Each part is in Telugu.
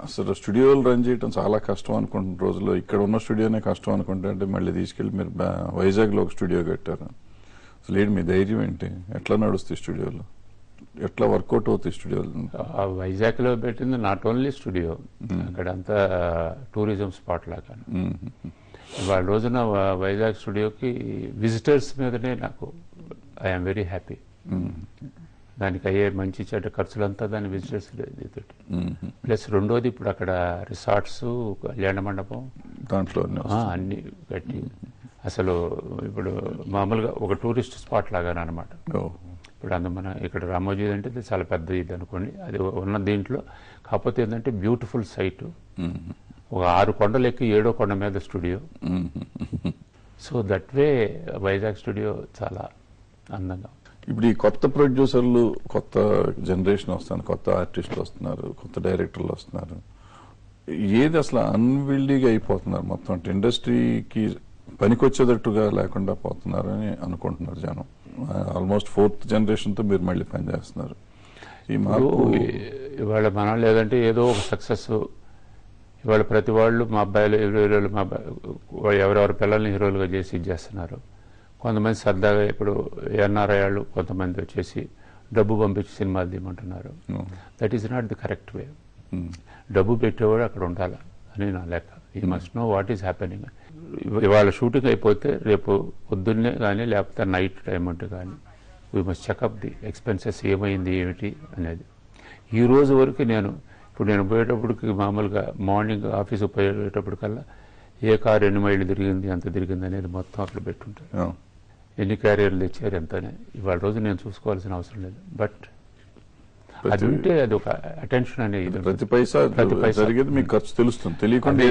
అసలు స్టూడియోలు రన్ చేయడం చాలా కష్టం అనుకుంటున్న రోజుల్లో ఇక్కడ ఉన్న స్టూడియోనే కష్టం అనుకుంటే అంటే మళ్ళీ తీసుకెళ్ళి మీరు వైజాగ్లో ఒక స్టూడియో కట్టారు. అసలు ఏంటి మీ ధైర్యం ఏంటి? ఎట్లా నడుస్తాయి స్టూడియోలో? ఎట్లా వర్కౌట్ అవుతాయి స్టూడియోలు? వైజాగ్లో పెట్టింది నాట్ ఓన్లీ స్టూడియో, అక్కడంతా టూరిజం స్పాట్ లాగా. వాళ్ళ రోజున వైజాగ్ స్టూడియోకి విజిటర్స్ మీదనే నాకు ఐఎమ్ వెరీ హ్యాపీ. దానికి అయ్యే మంచి చెడ్డ ఖర్చులంతా దాని విజిటర్స్ ప్లస్ రెండోది ఇప్పుడు అక్కడ రిసార్ట్స్, కళ్యాణ మండపం దాంట్లో అన్ని కట్టి అసలు ఇప్పుడు మామూలుగా ఒక టూరిస్ట్ స్పాట్ లాగానమాట. ఇప్పుడు మన ఇక్కడ రామోజీ అంటే ఇది చాలా పెద్ద ఇది అనుకోండి, అది ఉన్న దీంట్లో. కాకపోతే ఏంటంటే బ్యూటిఫుల్ సైట్, ఒక 6 కొండలు ఎక్కి 7వ కొండ మీద studio. So that way Vizag studio చాలా అందంగా. ఇప్పుడు ఈ కొత్త ప్రొడ్యూసర్లు, కొత్త జనరేషన్ వస్తున్నారు, కొత్త ఆర్టిస్టులు వస్తున్నారు, కొత్త డైరెక్టర్లు వస్తున్నారు. ఏది అసలు అన్విల్డీగా అయిపోతున్నారు మొత్తం, అంటే ఇండస్ట్రీకి పనికొచ్చేటట్టుగా లేకుండా పోతున్నారని అనుకుంటున్నారు జనం. ఆల్మోస్ట్ 4th జనరేషన్తో మీరు మళ్ళీ పనిచేస్తున్నారు. ఈ మార్పు ఇవాళ మనం లేదంటే ఏదో ఒక సక్సెస్. ఇవాళ ప్రతి వాళ్ళు మా అబ్బాయిలు హీరోలు, మా ఎవరెవరి పిల్లల్ని హీరోలుగా చేసి ఇచ్చేస్తున్నారు. కొంతమంది సరదాగా ఇప్పుడు ఎన్ఆర్ఐ వాళ్ళు కొంతమంది వచ్చేసి డబ్బు పంపించి సినిమాలు తీయమంటున్నారు. That is not the correct way. డబ్బు పెట్టేవాడు అక్కడ ఉండాలి అని నా లెక్క. We must know what is happening. ఇవాళ షూటింగ్ అయిపోతే రేపు పొద్దున్నే కానీ లేకపోతే నైట్ టైం అంటే కానీ we must check up the expenses ఏమైంది ఏమిటి అనేది. ఈ రోజు వరకు ఇప్పుడు నేను పోయేటప్పటికి మామూలుగా మార్నింగ్ ఆఫీసు పోయేటప్పటికల్లా ఏ కారు ఎన్ని మైళ్ళు తిరిగింది, ఎంత తిరిగింది అనేది మొత్తం అక్కడ పెట్టుంటారు. ఎన్ని క్యారియర్లు తెచ్చారు ఎంతనే. ఇవాళ రోజు నేను చూసుకోవాల్సిన అవసరం లేదు. బట్ అది ఉంటే అది ఒక అటెన్షన్ అనేది, ప్రతి పైసా జరిగేది మీకు ఖర్చు తెలుస్తుంది. తెలియకుండా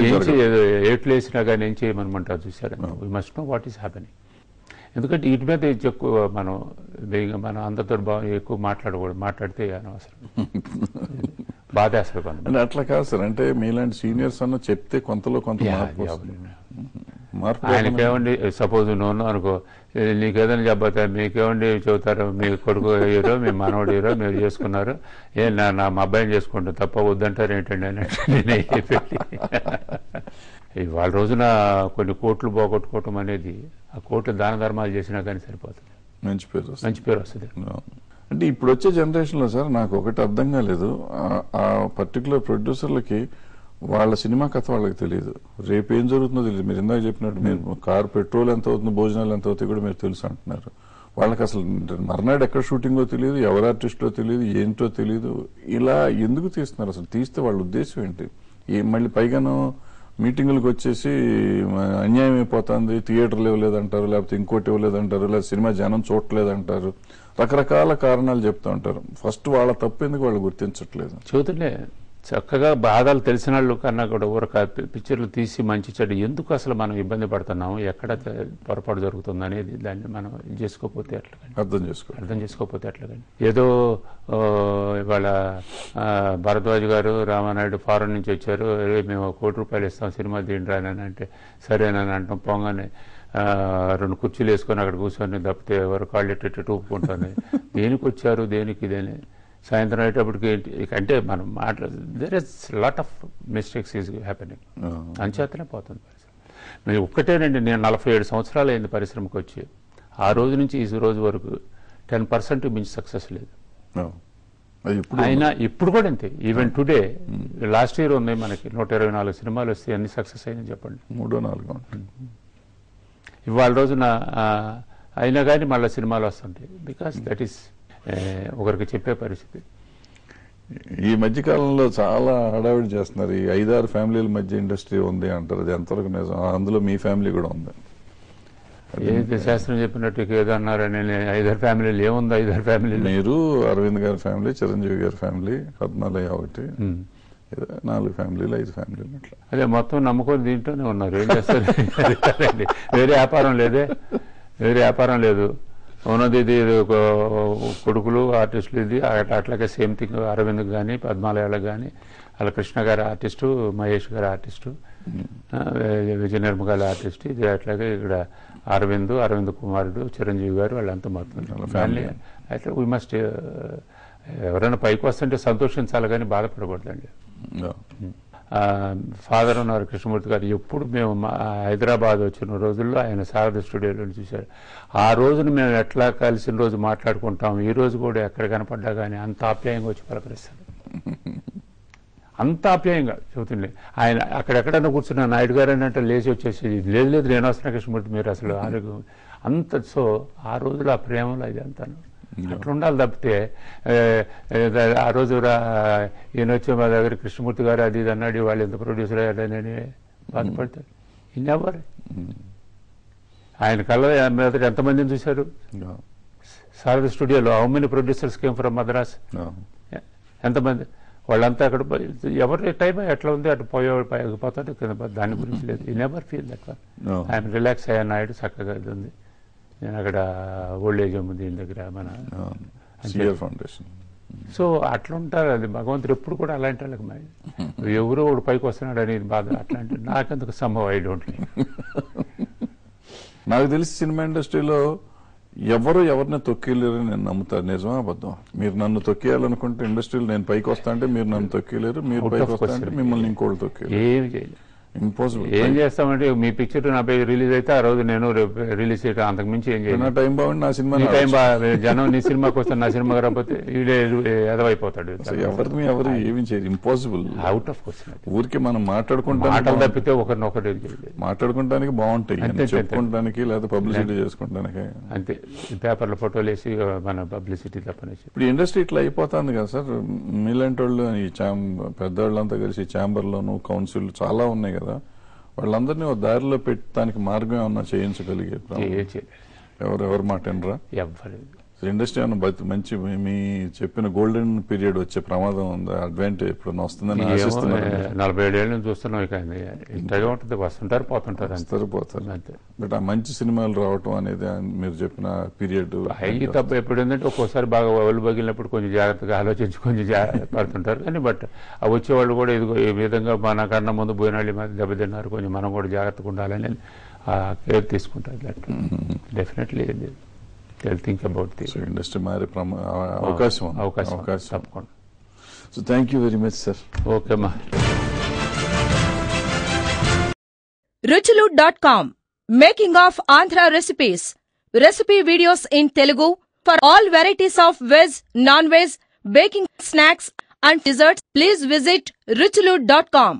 ఏట్లు వేసినా కానీ ఏం చేయమనమంటారు చూసారు. We must know what is happening. ఎందుకంటే వీటి మీద ఎక్కువ మనం అందరితో ఎక్కువ మాట్లాడకూడదు. మాట్లాడితే అనవసరం బాధేస్తారు. అంటే అట్లా కాదు సార్, అంటే మీలాంటి సీనియర్స్ అన్న చెప్తే కొంతలో కొంత మార్పు. ఆయనకేమండి సపోజ్ నోను అనుకో, నీకేదైనా చెప్పతా మీకేమండి చెబుతారు, మీ కొడుకు హీరో, మీ మనవడు హీరో, మీరు చేసుకున్నారు, మా అబ్బాయిని చేసుకుంటాం తప్ప వద్దంటారు ఏంటండి అని పెట్టి. ఇవాళ రోజున కొన్ని కోట్లు పోగొట్టుకోవటం అనేది, ఆ కోట్లు దాన ధర్మాలు చేసినా కానీ సరిపోతుంది, మంచి పేరు వస్తుంది. అంటే ఇప్పుడు వచ్చే జనరేషన్లో సార్ నాకు ఒకటి అర్థం కాలేదు, ఆ పర్టికులర్ ప్రొడ్యూసర్లకి వాళ్ళ సినిమా కథ వాళ్ళకి తెలియదు, రేపు ఏం జరుగుతుందో తెలియదు. మీరు ఇందాక చెప్పినట్టు మీరు కారు పెట్రోల్ ఎంత అవుతుందో, భోజనాలు ఎంత అవుతాయి కూడా మీరు తెలుసు అంటున్నారు. వాళ్ళకి అసలు మర్నాడు ఎక్కడ షూటింగో తెలియదు, ఎవరు ఆర్టిస్టో తెలియదు, ఏంటో తెలియదు. ఇలా ఎందుకు తీస్తున్నారు అసలు? తీస్తే వాళ్ళ ఉద్దేశం ఏంటి? మళ్ళీ పైగాను మీటింగులకు వచ్చేసి అన్యాయం అయిపోతుంది, థియేటర్లు ఇవ్వలేదంటారు, లేకపోతే ఇంకోటి ఇవ్వలేదంటారు, లేదా సినిమా జనం చూడలేదంటారు, రకరకాల కారణాలు చెప్తూ ఉంటారు. ఫస్ట్ వాళ్ళ తప్పు ఎందుకు వాళ్ళు గుర్తించట్లేదు? చూతుండే చక్కగా బాధలు తెలిసిన వాళ్ళు కన్నా కూడా ఊరక పిక్చర్లు తీసి మంచి చెడు ఎందుకు అసలు మనం ఇబ్బంది పడుతున్నాము, ఎక్కడ పొరపాటు జరుగుతుంది అనేది దాన్ని మనం చేసుకోకపోతే ఎట్లా కానీ, అర్థం చేసుకోకపోతే ఎట్లా కానీ. ఏదో ఇవాళ భరద్వాజ్ గారు, రామానాయుడు ఫారెన్ నుంచి వచ్చారు, మేము ₹1 కోటి ఇస్తాం సినిమా తీయండి అని అంటే సరేనని అంటాం. పోగానే 2 కుర్చీలు వేసుకొని అక్కడ కూర్చొని తప్పితే ఎవరు కాళ్ళు ఎట్టేటట్టు ఒప్పుకుంటాను. దేనికి వచ్చారు, దేనికి ఇదేనే. సాయంత్రం అయ్యేటప్పటికి అంటే మనం there is lot of mistakes is happening. అంచేతనే పోతుంది పరిశ్రమ. నేను ఒక్కటేనండి, నేను 47 సంవత్సరాలు అయింది పరిశ్రమకు వచ్చి. ఆ రోజు నుంచి ఈ రోజు వరకు 10% మించి సక్సెస్ లేదు. అయినా ఇప్పుడు కూడా అంతే. ఈవెన్ టుడే లాస్ట్ ఇయర్ ఉన్నాయి మనకి 124 సినిమాలు వస్తే ఎన్ని సక్సెస్ అయిందని చెప్పండి. 3-4 ఇవాళ రోజున అయినా కానీ మళ్ళీ సినిమాలు వస్తుంటాయి. బికాస్ దట్ ఈస్ ఒకరికి చెప్పే పరిస్థితి. ఈ మధ్యకాలంలో చాలా హడావిడి చేస్తున్నారు. ఈ 5-6 ఫ్యామిలీల మధ్య ఇండస్ట్రీ ఉంది అంటారు, అది ఎంతవరకు నిజం? అందులో మీ ఫ్యామిలీ కూడా ఉంది. ఏదైతే శాస్త్రం చెప్పినట్టు ఏదో అన్నారని 5-6 ఫ్యామిలీలు ఏముంది? 5-6 ఫ్యామిలీలు మీరు అరవింద్ గారి ఫ్యామిలీ, చిరంజీవి గారి ఫ్యామిలీ, పద్మాలయ ఒకటి, 4 ఫ్యామిలీలు 5 ఫ్యామిలీలు అట్లా. అదే మొత్తం నమ్ముకొని దీంట్లోనే ఉన్నారు. ఏం చేస్తారు? వేరే వ్యాపారం లేదే, వేరే వ్యాపారం లేదు. ఉన్నది ఇది కొడుకులు ఆర్టిస్టులు, ఇది అట్లాగే సేమ్ థింగ్ అరవింద్ కానీ, పద్మాలయాలకు కానీ, అలా కృష్ణ గారి ఆర్టిస్టు, మహేష్ గారి ఆర్టిస్టు, విజయ నిర్మ గారి ఆర్టిస్ట్, ఇది అట్లాగే ఇక్కడ అరవింద్ కుమారుడు, చిరంజీవి గారు, వాళ్ళంతా మొత్తం ఫ్యామిలీ. అయితే వీ మస్ట్ ఎవరైనా పైకి వస్తుంటే సంతోషించాలి కానీ బాధపడకూడదండి. ఫాదర్ ఉన్నారు కృష్ణమూర్తి గారు. ఎప్పుడు మేము హైదరాబాద్ వచ్చిన రోజుల్లో ఆయన శారద స్టూడియోలో చూశారు. ఆ రోజున మేము ఎట్లా కలిసిన రోజు మాట్లాడుకుంటాం, ఈ రోజు కూడా ఎక్కడ కనపడ్డా కానీ అంత ఆప్యాయంగా వచ్చి పలకరిస్తాడు. అంత ఆప్యాయంగా చెబుతుండే. ఆయన అక్కడెక్కడన్నా కూర్చున్న నాయుడు గారు అంటే లేచి వచ్చేసి, లేదు లేదు నేను వస్తున్నా కృష్ణమూర్తి, మీరు అసలు ఆరోగ్యం అంత. సో ఆ రోజులో ఆ ప్రేమలో ఇది అంతాను అట్లా ఉండాలి తప్పితే ఆ రోజు ఈయన వచ్చే మా దగ్గర కృష్ణమూర్తి గారు అది ఇది అన్నాడు, వాళ్ళు ఎంత ప్రొడ్యూసర్ అయ్యాడని బాధపడతారు. ఇన్నెవరు ఆయన కళ్ళ మీద ఎంతమందిని చూశారు శారద స్టూడియోలో? How many producers came from Madras? ఎంతమంది? వాళ్ళంతా అక్కడ ఎవరి టైం ఎట్లా ఉంది అటు పోతాడు కింద, దాని గురించి లేదు. ఈ నెవర్ ఫీల్ దట్ వన్. ఆయన రిలాక్స్ అయ్యా నాయుడు చక్కగా ఇది ఉంది. నేను అక్కడ ఓల్డ్ ఏజ్ ఉంది దీని దగ్గర మన ఫౌండేషన్. సో అట్లా ఉంటారు. అది భగవంతుడు ఎప్పుడు కూడా అలాంటి వాళ్ళకి ఎవరో ఒకడు పైకి వస్తున్నాడు అనేది బాధ. అట్లాంటి నాకెందుకు సంభవం ఐ డోంట్ లైక్. నాకు తెలిసి సినిమా ఇండస్ట్రీలో ఎవరు ఎవరిని తొక్కేయలేరు నేను నమ్ముతాను. నిజమా అబద్ధం? మీరు నన్ను తొక్కేయాలనుకుంటే ఇండస్ట్రీలో నేను పైకి వస్తా అంటే మీరు నన్ను తొక్కేయలేరు, మీరు పైకి వస్తా అంటే మిమ్మల్ని ఇంకోళ్ళు తొక్కేయలేరు. ఏమి చేయలేదు. ఇంపాసిబుల్. ఏం చేస్తామంటే మీ పిక్చర్ నా రిలీజ్ అయితే ఆ రోజు నేను రిలీజ్ చేయటం, అంతకు మించి ఏం చేయాలి. నా టైం బాగుంది, నా సినిమా టైం జనం నీ సినిమాకి వస్తే నా సినిమాకి రాకపోతే వీడే ఎదవైపోతాడు. ఎవరిని ఎవరు ఏమి చేయరు. ఇంపాసిబుల్. Out of question. ఊరికి మనం మాట్లాడుకుంటాం, మాటలు తప్పితే ఒకరినొకరు మాట్లాడుకుంటానికి బాగుంటాయి, చెప్పుకుంటానికి లేదా పబ్లిసిటీ చేసుకోవడానికి అంతే. పేపర్లో ఫోటోలు వేసి మన పబ్లిసిటీ తప్పనేసి. ఇప్పుడు ఇండస్ట్రీ ఇట్లా అయిపోతుంది కదా సార్. మీలాంటి వాళ్ళు ఈ పెద్దవాళ్ళంతా కలిసి ఛాంబర్లోను కౌన్సిల్ చాలా ఉన్నాయి కదా, వాళ్ళందరినీ ఒక దారిలో పెట్టడానికి మార్గం ఏమన్నా చేయించగలిగే? ఎవరు మాట వినరా? ఎవరు. ఇండస్ట్రీ ఏమన్నా మంచి మీ చెప్పిన గోల్డెన్ పీరియడ్ వచ్చే ప్రమాదం ఉందా? అడ్వాంటేజ్ ఎప్పుడన్నా వస్తుందని ఆశిస్తున్నారు? 47 ఏళ్ళ నుంచి చూస్తున్నాం. ఇక ఇంతగా ఉంటుంది, వస్తుంటారు పోతుంటారు, పోతారు అంతే. బట్ ఆ మంచి సినిమాలు రావటం అనేది మీరు చెప్పిన పీరియడ్ అయ్యి తప్ప. ఎప్పుడు ఏంటంటే ఒక్కోసారి బాగా ఒళ్ళు పగిలినప్పుడు కొంచెం జాగ్రత్తగా ఆలోచించి కొంచెం పడుతుంటారు. కానీ బట్ ఆ వచ్చేవాళ్ళు కూడా ఇదిగో ఈ విధంగా మన కన్నా ముందు పోయినాళ్ళు మధ్య దెబ్బతిన్నారు, కొంచెం మనం కూడా జాగ్రత్తగా ఉండాలని కేర్ తీసుకుంటారు. Definitely think about the industry మారే అవకాశం తప్పకుండా. So thank you very much sir. ఓకేమ్మా. ruchulu.com, making of Andhra recipes. Recipe videos in Telugu for all varieties of veg, non-veg, baking snacks and desserts. Please visit ruchulu.com.